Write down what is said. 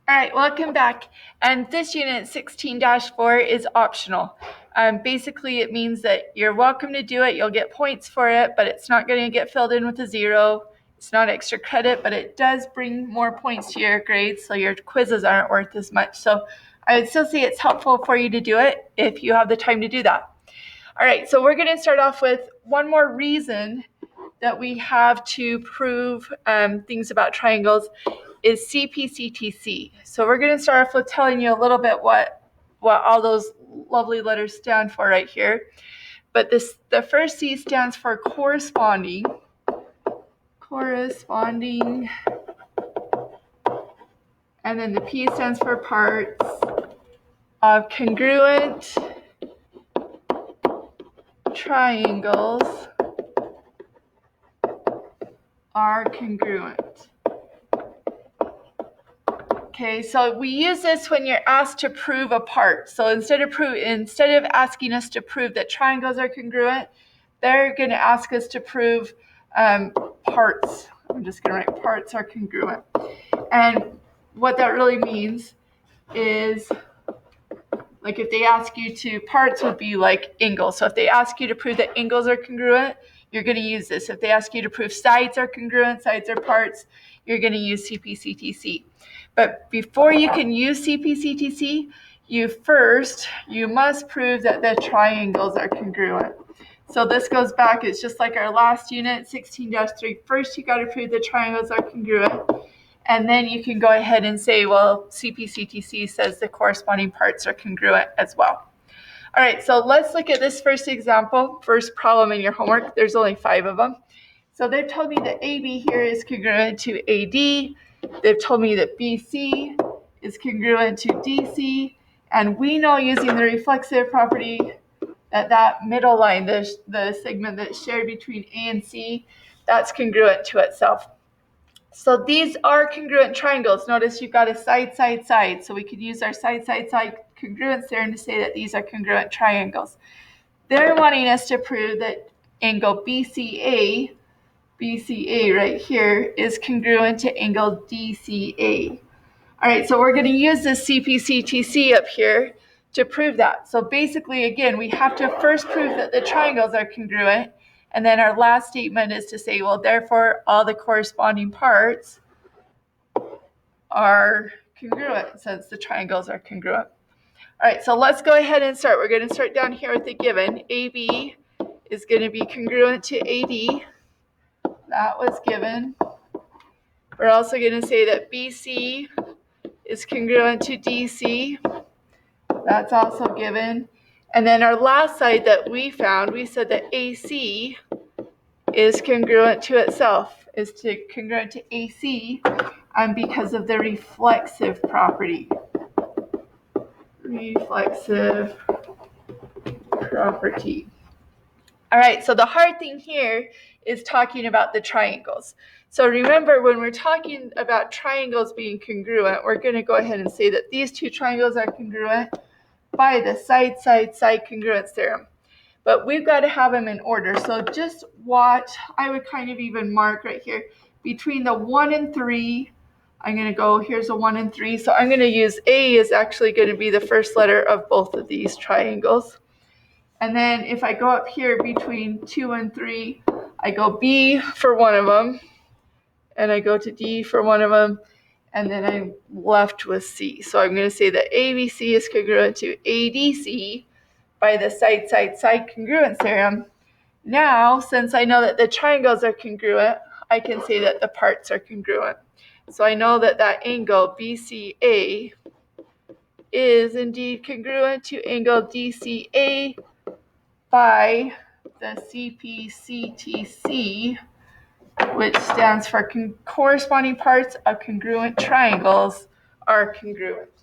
All right, welcome back. And this unit 16-4 is optional. Basically, it means that you're welcome to do it. You'll get points for it, but it's not going to get filled in with a 0. It's not extra credit, but it does bring more points to your grades, so your quizzes aren't worth as much. So I would still say it's helpful for you to do it if you have the time to do that. All right, so we're going to start off with one more reason that we have to prove things about triangles is CPCTC. So we're going to start off with telling you a little bit what all those lovely letters stand for right here. But the first C stands for corresponding, and then the P stands for parts of congruent triangles are congruent. Okay, so we use this when you're asked to prove a part. So instead of asking us to prove that triangles are congruent, they're going to ask us to prove parts. I'm just going to write parts are congruent. And what that really means is, like, if they ask you to, parts would be like angles. So if they ask you to prove that angles are congruent, you're going to use this. If they ask you to prove sides are congruent, sides are parts, you're going to use CPCTC. But before you can use CPCTC, you must prove that the triangles are congruent. So this goes back, it's just like our last unit, 16-3. First, you got to prove the triangles are congruent. And then you can go ahead and say, well, CPCTC says the corresponding parts are congruent as well. All right, so let's look at this first example, first problem in your homework. There's only 5 of them. So they've told me that AB here is congruent to AD. They've told me that BC is congruent to DC. And we know using the reflexive property that middle line, the segment that's shared between A and C, that's congruent to itself. So these are congruent triangles. Notice you've got a side, side, side. So we could use our side, side, side congruence theorem to say that these are congruent triangles. They're wanting us to prove that angle BCA right here, is congruent to angle DCA. All right, so we're going to use this CPCTC up here to prove that. So basically, again, we have to first prove that the triangles are congruent. And then our last statement is to say, well, therefore, all the corresponding parts are congruent since the triangles are congruent. All right, so let's go ahead and start. We're going to start down here with the given. AB is going to be congruent to AD. That was given. We're also going to say that BC is congruent to DC. That's also given. And then our last side that we found, we said that AC is congruent to itself, congruent to AC, because of the reflexive property. All right, so the hard thing here is talking about the triangles. So remember, when we're talking about triangles being congruent, we're going to go ahead and say that these two triangles are congruent by the side, side, side congruence theorem. But we've got to have them in order. So just watch, I would kind of even mark right here, between the 1 and 3, I'm going to go, here's a 1 and 3. So I'm going to use A is actually going to be the first letter of both of these triangles. And then if I go up here between 2 and 3, I go B for one of them, and I go to D for one of them, and then I'm left with C. So I'm going to say that ABC is congruent to ADC by the side, side, side congruence theorem. Now, since I know that the triangles are congruent, I can say that the parts are congruent. So I know that that angle BCA is indeed congruent to angle DCA by the CPCTC, which stands for corresponding parts of congruent triangles are congruent.